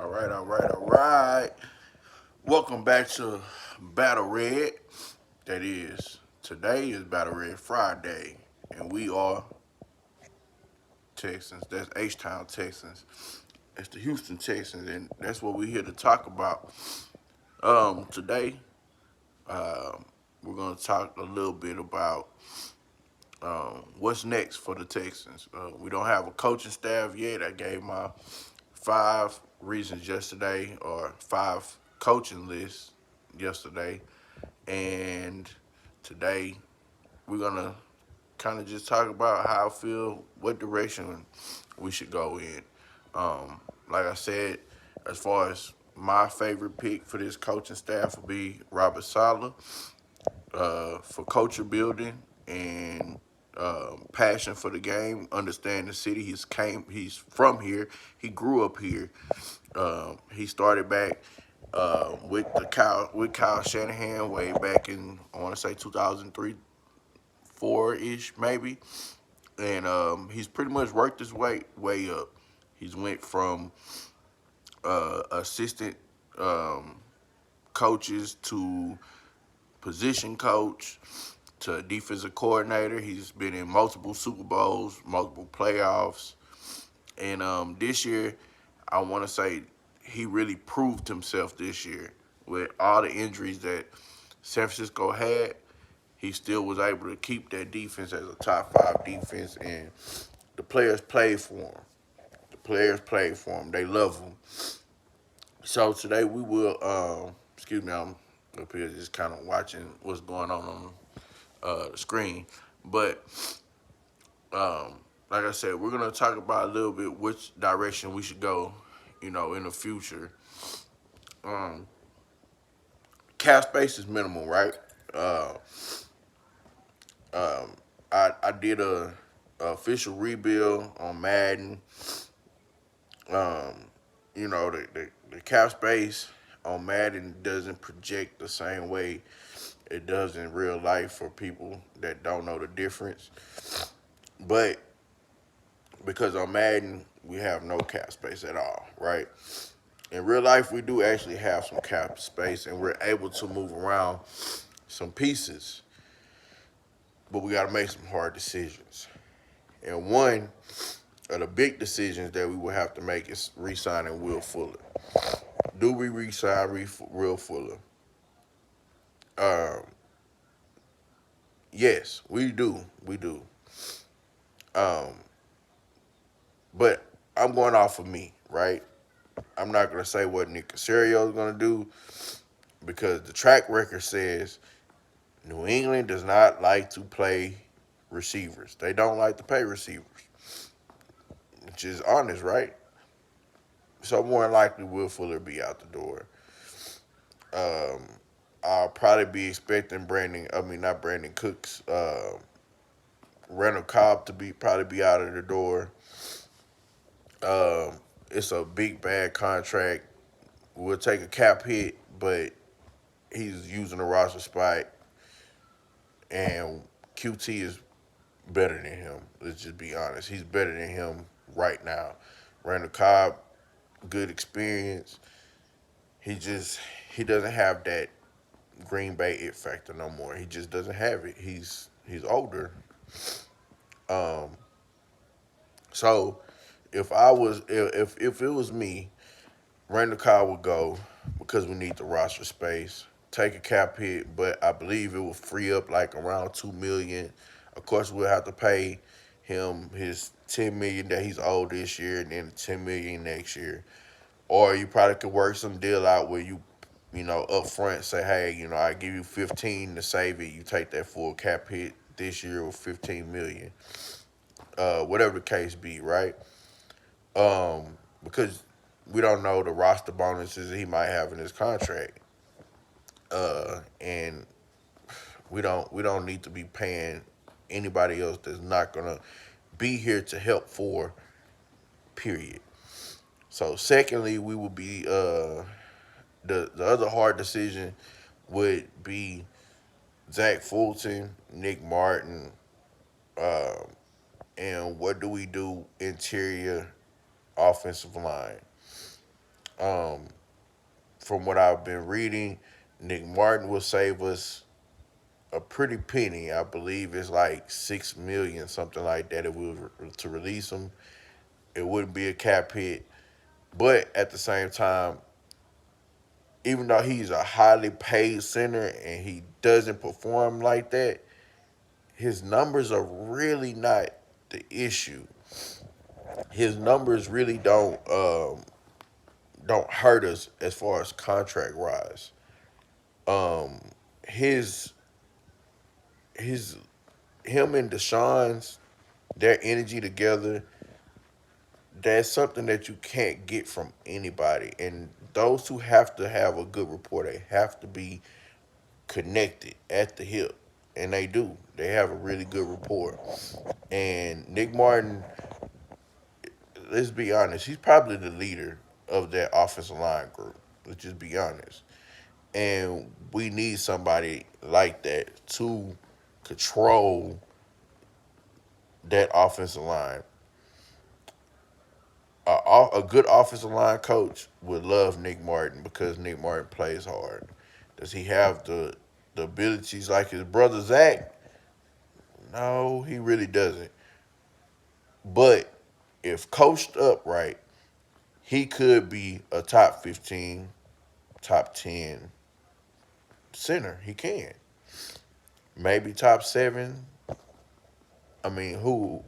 All right. Welcome back to Battle Red. That is, today is Battle Red Friday, and we are Texans. That's H-Town Texans. It's the Houston Texans, and that's what we're here to talk about. Today, we're going to talk a little bit about what's next for the Texans. We don't have a coaching staff yet. I gave my 5 reasons yesterday, or 5 coaching lists yesterday, and today we're gonna kind of just talk about how I feel, what direction we should go in. Like I said, as far as my favorite pick for this coaching staff will be Robert Saleh, for culture building and passion for the game, understand the city. He's from here. He grew up here. He started back with Kyle Shanahan way back in, I want to say, 2003, 4 ish maybe, and he's pretty much worked his way up. He's went from assistant um, coaches to position coach to defensive coordinator. He's been in multiple Super Bowls, multiple playoffs, and this year, I want to say he really proved himself this year with all the injuries that San Francisco had. He still was able to keep that defense as a top 5 defense, and the players played for him. The players played for him. They love him. So today we will, excuse me, I'm up here just kind of watching what's going on the screen. But like I said, we're gonna talk about a little bit which direction we should go, in the future. Um, Cap space is minimal, right? Uh, I did a official rebuild on Madden. Um, the cap space on Madden doesn't project the same way it does in real life for people that don't know the difference. But because on Madden we have no cap space at all, right? In real life we do actually have some cap space and we're able to move around some pieces, but we got to make some hard decisions. And one of the big decisions that we will have to make is re-signing Will Fuller. Do we re-sign Will Fuller? Um, yes, we do. We do. Um, but I'm going off of me, right? I'm not going to say what Nick Casario is going to do because the track record says New England does not like to play receivers. They don't like to pay receivers, which is honest, right? So more than likely, Will Fuller be out the door. Um, I'll probably be expecting not Brandon Cooks, Randall Cobb to probably be out of the door. It's a big bad contract. We'll take a cap hit, but he's using a roster spot, and QT is better than him. Let's just be honest. He's better than him right now. Randall Cobb, good experience. He just he doesn't have that Green Bay it factor no more. He just doesn't have it. He's older. Um, so if it was me, Randall Cobb would go because we need the roster space. Take a cap hit, but I believe it will free up like around 2 million. Of course, we'll have to pay him his 10 million that he's owed this year, and then 10 million next year. Or you probably could work some deal out where you up front say, hey, I give you 15 to save it. You take that full cap hit this year with 15 million. Whatever the case be, right? Because we don't know the roster bonuses that he might have in his contract. And we don't need to be paying anybody else that's not gonna be here to help for, period. So secondly, we will be the other hard decision would be Zach Fulton, Nick Martin, um, and what do we do interior offensive line? Um, from what I've been reading, Nick Martin will save us a pretty penny. I believe it's like 6 million, something like that. If we were to release him, it wouldn't be a cap hit. But at the same time, even though he's a highly paid center and he doesn't perform like that, his numbers are really not the issue. His numbers really don't hurt us as far as contract rise. Um, his his him and Deshaun's their energy together, that's something that you can't get from anybody. And those who have to have a good rapport, they have to be connected at the hip. And they do. They have a really good rapport. And Nick Martin, let's be honest, he's probably the leader of that offensive line group. Let's just be honest. And we need somebody like that to control that offensive line. A good offensive line coach would love Nick Martin because Nick Martin plays hard. Does he have the abilities like his brother Zach? No, he really doesn't. But if coached up right, he could be a top 15, top 10 center. He can. Maybe top 7. I mean, who's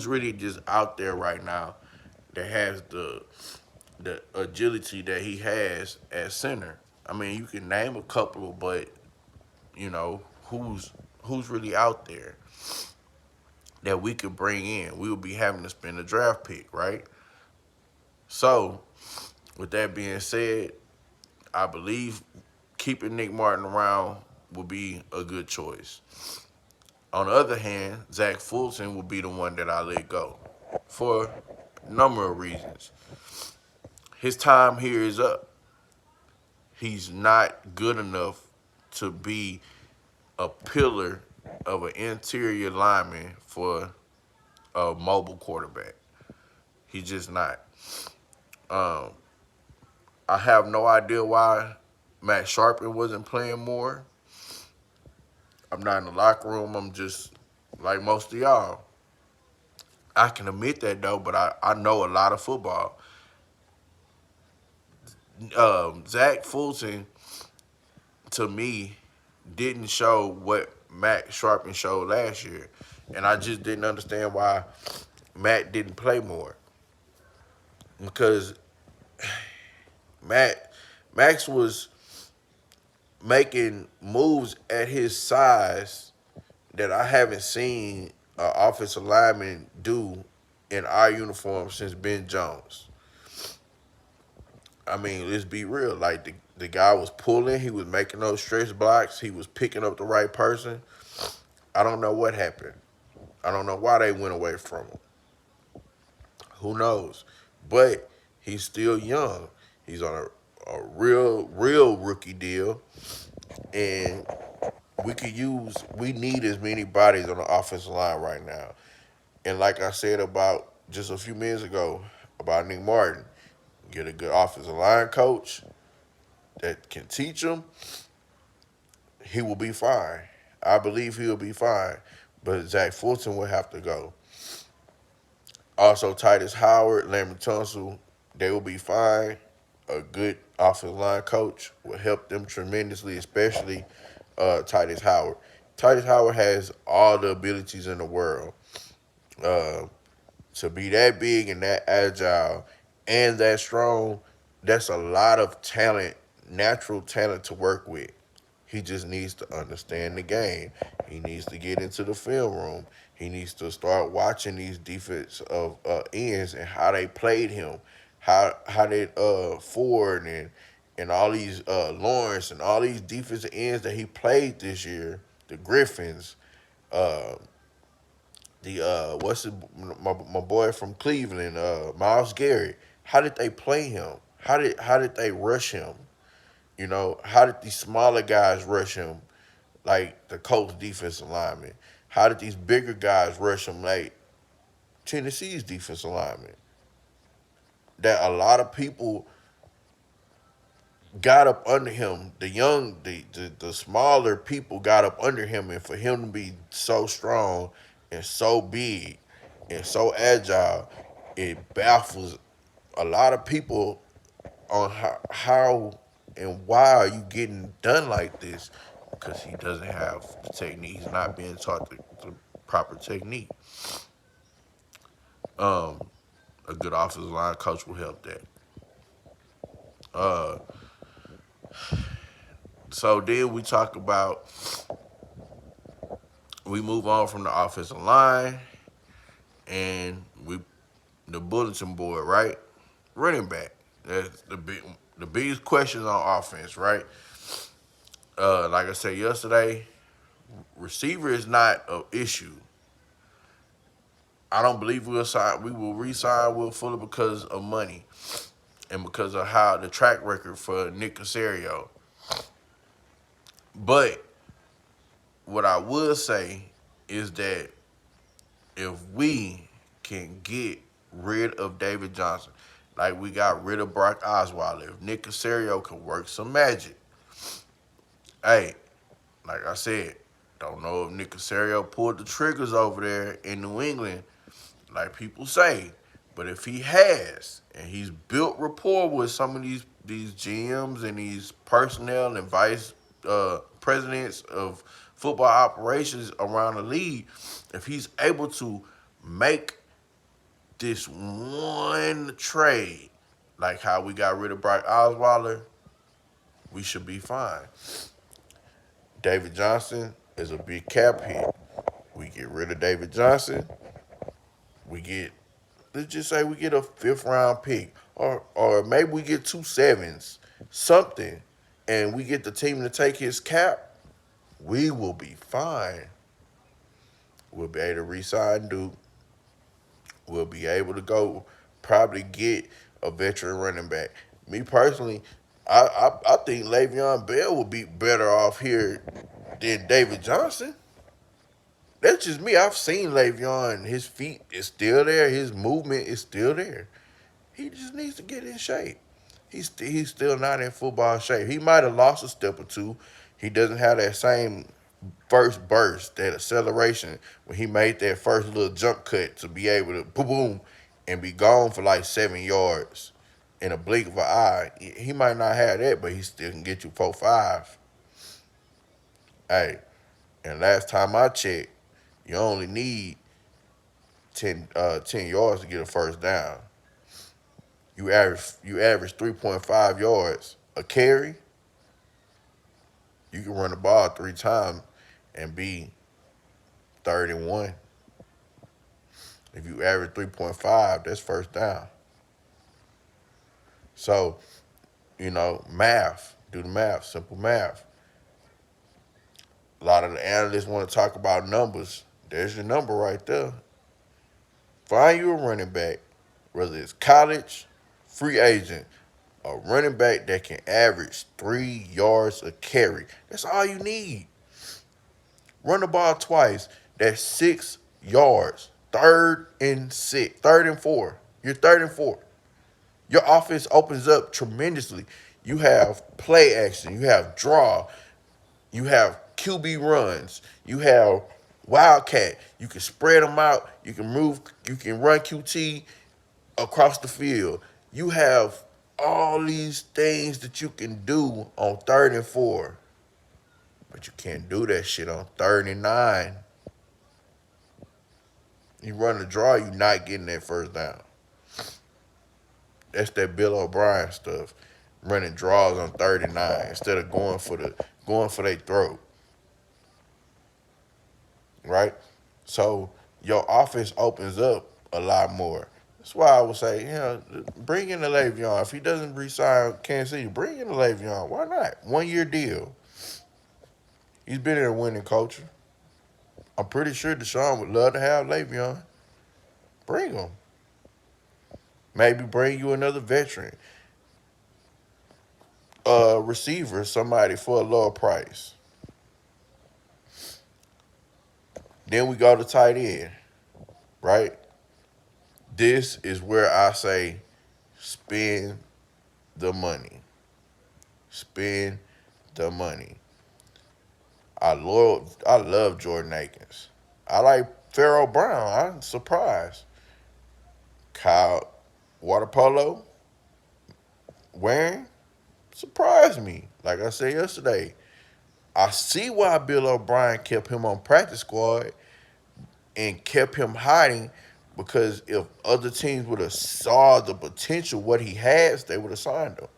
really just out there right now that has the agility that he has at center. I mean, you can name a couple, but you know who's really out there that we could bring in. We would be having to spend a draft pick, right? So, with that being said, I believe keeping Nick Martin around would be a good choice. On the other hand, Zach Fulton will be the one that I let go for a number of reasons. His time here is up. He's not good enough to be a pillar of an interior lineman for a mobile quarterback. He's just not. Um, I have no idea why Matt Sharpen wasn't playing more. I'm not in the locker room. I'm just like most of y'all. I can admit that though, but I know a lot of football. Zach Fulton, to me, didn't show what Matt Sharpen showed last year. And I just didn't understand why Matt didn't play more. Because Matt Max was making moves at his size that I haven't seen an offensive lineman do in our uniform since Ben Jones. I mean, let's be real. Like the guy was pulling, he was making those stretch blocks, he was picking up the right person. I don't know what happened. I don't know why they went away from him. Who knows? But he's still young. He's on a real rookie deal. And we need as many bodies on the offensive line right now. And like I said about just a few minutes ago about Nick Martin, get a good offensive line coach that can teach him, he will be fine. I believe he'll be fine. But Zach Fulton will have to go. Also, Titus Howard, Lambert Tunsil, they will be fine. A good offensive line coach will help them tremendously, especially Titus Howard. Titus Howard has all the abilities in the world uh, to be that big and that agile and that strong. That's a lot of talent, natural talent to work with. He just needs to understand the game. He needs to get into the film room. He needs to start watching these defense of ends and how they played him, how they Ford and all these Lawrence and all these defensive ends that he played this year, the Griffins, uh, the my boy from Cleveland, Miles Garrett. How did they play him? How did they rush him? You know, how did these smaller guys rush him like the Colts defensive lineman? How did these bigger guys rush him like Tennessee's defensive lineman? that a lot of people got up under him. The smaller people got up under him, and for him to be so strong and so big and so agile, it baffles a lot of people on how and why are you getting done like this? Because he doesn't have the technique. He's not being taught the proper technique. Um, a good offensive line coach will help that. Uh, so then we move on from the offensive line and the bulletin board, right? Running back. That's the biggest questions on offense, right? Like I said yesterday, receiver is not an issue. I don't believe we will re-sign Will Fuller because of money and because of how the track record for Nick Casario. But what I would say is that if we can get rid of David Johnson, like we got rid of Brock Osweiler, if Nick Casario can work some magic, hey, like I said, don't know if Nick Casario pulled the triggers over there in New England, like people say. But if he has, and he's built rapport with some of these GMs and these personnel and vice presidents of football operations around the league, if he's able to make this one trade, like how we got rid of Brock Osweiler, we should be fine. David Johnson is a big cap hit. We get rid of David Johnson, we get let's just say we get a fifth round pick, or maybe we get 2 sevens, something, and we get the team to take his cap, we will be fine. We'll be able to re-sign Duke. We'll be able to go probably get a veteran running back. Me personally, I think Le'Veon Bell would be better off here than David Johnson. That's just me. I've seen Le'Veon. His feet is still there. His movement is still there. He just needs to get in shape. He's still not in football shape. He might have lost a step or two. He doesn't have that same first burst, that acceleration when he made that first little jump cut to be able to boom boom and be gone for like 7 yards in a blink of an eye. He might not have that, but he still can get you 4-5. Hey, and last time I checked, you only need 10 yards to get a first down. You average 3.5 yards a carry. You can run the ball 3 times and be 31. If you average 3.5, that's first down. So, math, do the math, simple math. A lot of the analysts want to talk about numbers. There's your number right there. Find you a running back, whether it's college, free agent, a running back that can average 3 yards a carry. That's all you need. Run the ball twice. That's 6 yards. Third and four. You're third and four. Your offense opens up tremendously. You have play action. You have draw. You have QB runs. You have wildcat. You can spread them out. You can move. You can run QT across the field. You have all these things that you can do on third and four, but you can't do that shit on third and 9. You run the draw, you not getting that first down. That's that Bill O'Brien stuff. Running draws on third and 9 instead of going for their throat. Right? So your offense opens up a lot more. That's why I would say, bring in the Le'Veon. If he doesn't re-sign Kansas City, bring in the Le'Veon. Why not? 1 year deal. He's been in a winning culture. I'm pretty sure Deshaun would love to have Le'Veon. Bring him. Maybe bring you another veteran. Receiver, somebody for a lower price. Then we go to tight end, right? This is where I say Spend the money. Spend the money. I love Jordan Akins. I like Pharaoh Brown. I'm surprised. Kyle Water Polo wearing surprised me. Like I said yesterday, I see why Bill O'Brien kept him on practice squad and kept him hiding because if other teams would have saw the potential what he has, they would have signed him.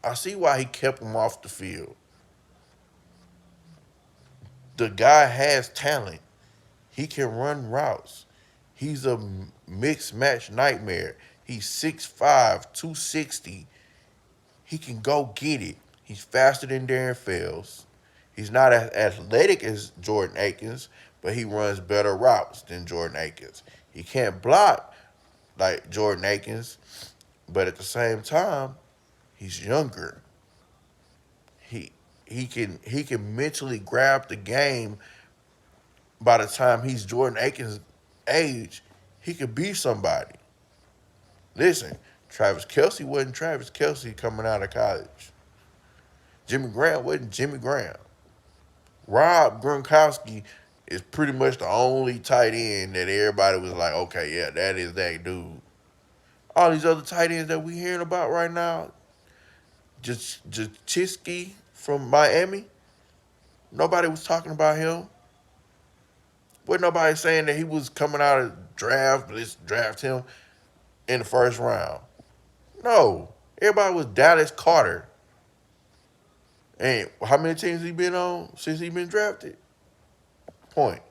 I see why he kept him off the field. The guy has talent. He can run routes. He's a mixed match nightmare. He's 6'5", 260. He can go get it. He's faster than Darren Fells. He's not as athletic as Jordan Akins, but he runs better routes than Jordan Akins. He can't block like Jordan Akins, but at the same time, he's younger. He he can mentally grab the game by the time he's Jordan Akins' age, he could be somebody. Listen, Travis Kelsey wasn't Travis Kelsey coming out of college. Jimmy Graham wasn't Jimmy Graham. Rob Gronkowski is pretty much the only tight end that everybody was like, okay, yeah, that is that dude. All these other tight ends that we hearing about right now, just Chisky from Miami, nobody was talking about him. Wasn't nobody saying that he was coming out of draft, let's draft him in the first round. No. Everybody was Dallas Carter. And how many teams he been on since he been drafted? Point.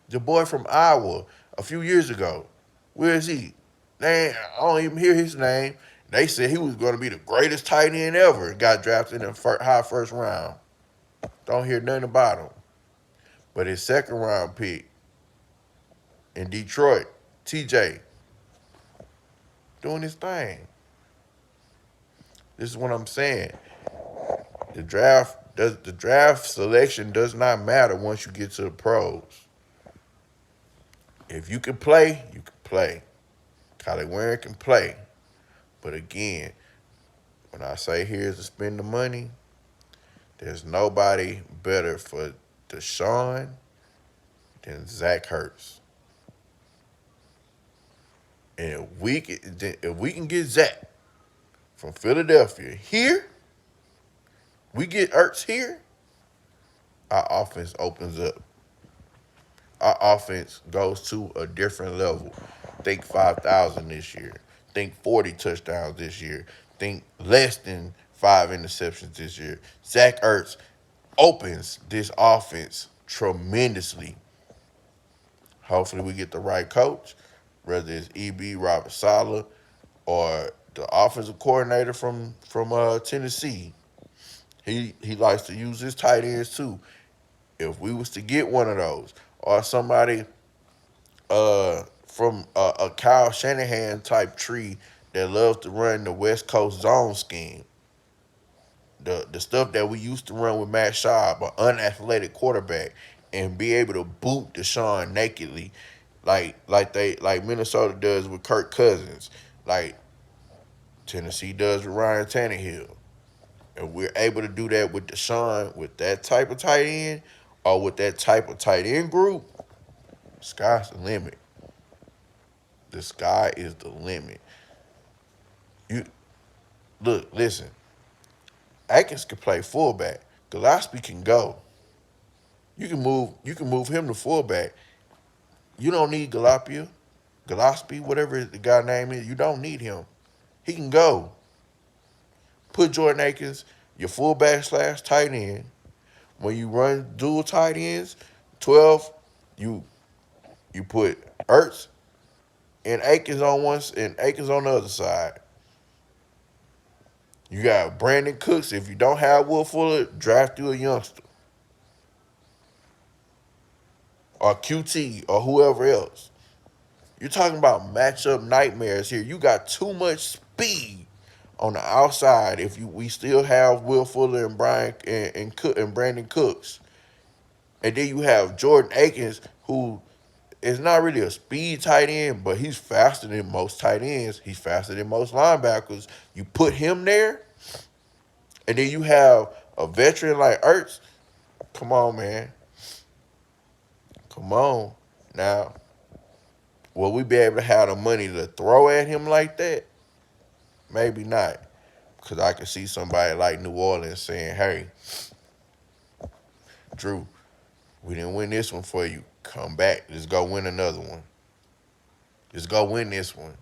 The boy from Iowa a few years ago. Where is he? I don't even hear his name. They said he was going to be the greatest tight end ever and got drafted in the high first round. Don't hear nothing about him. But his second round pick in Detroit, TJ, doing his thing. This is what I'm saying. The draft selection does not matter once you get to the pros. If you can play, you can play. Kylie Warren can play. But again, when I say here's to spend the money, there's nobody better for Deshaun than Zach Ertz. And if we can get Zach from Philadelphia here, we get Ertz here, our offense opens up. Our offense goes to a different level. Think 5,000 this year. Think 40 touchdowns this year. Think less than 5 interceptions this year. Zach Ertz opens this offense tremendously. Hopefully we get the right coach, whether it's EB, Robert Saleh, or the offensive coordinator from Tennessee. He likes to use his tight ends too. If we was to get one of those, or somebody from a Kyle Shanahan type tree that loves to run the West Coast zone scheme, the stuff that we used to run with Matt Schaub, an unathletic quarterback, and be able to boot Deshaun nakedly, like Minnesota does with Kirk Cousins, like Tennessee does with Ryan Tannehill. And we're able to do that with Deshaun with that type of tight end or with that type of tight end group, sky's the limit. The sky is the limit. You look, listen. Atkins can play fullback. Gillespie can go. You can move him to fullback. You don't need Gillespie, whatever the guy name is. You don't need him. He can go. Put Jordan Akins, your fullback slash tight end. When you run dual tight ends, 12, you you put Ertz and Akins on one and Akins on the other side. You got Brandon Cooks. If you don't have Will Fuller, draft you a youngster or QT or whoever else. You're talking about matchup nightmares here. You got too much speed on the outside. If we still have Will Fuller and Brian and Brandon Cooks, and then you have Jordan Akins, who is not really a speed tight end, but he's faster than most tight ends. He's faster than most linebackers. You put him there, and then you have a veteran like Ertz. Come on, man. Come on. Now, will we be able to have the money to throw at him like that? Maybe not. Because I can see somebody like New Orleans saying, hey, Drew, we didn't win this one for you. Come back. Let's go win another one. Let's go win this one.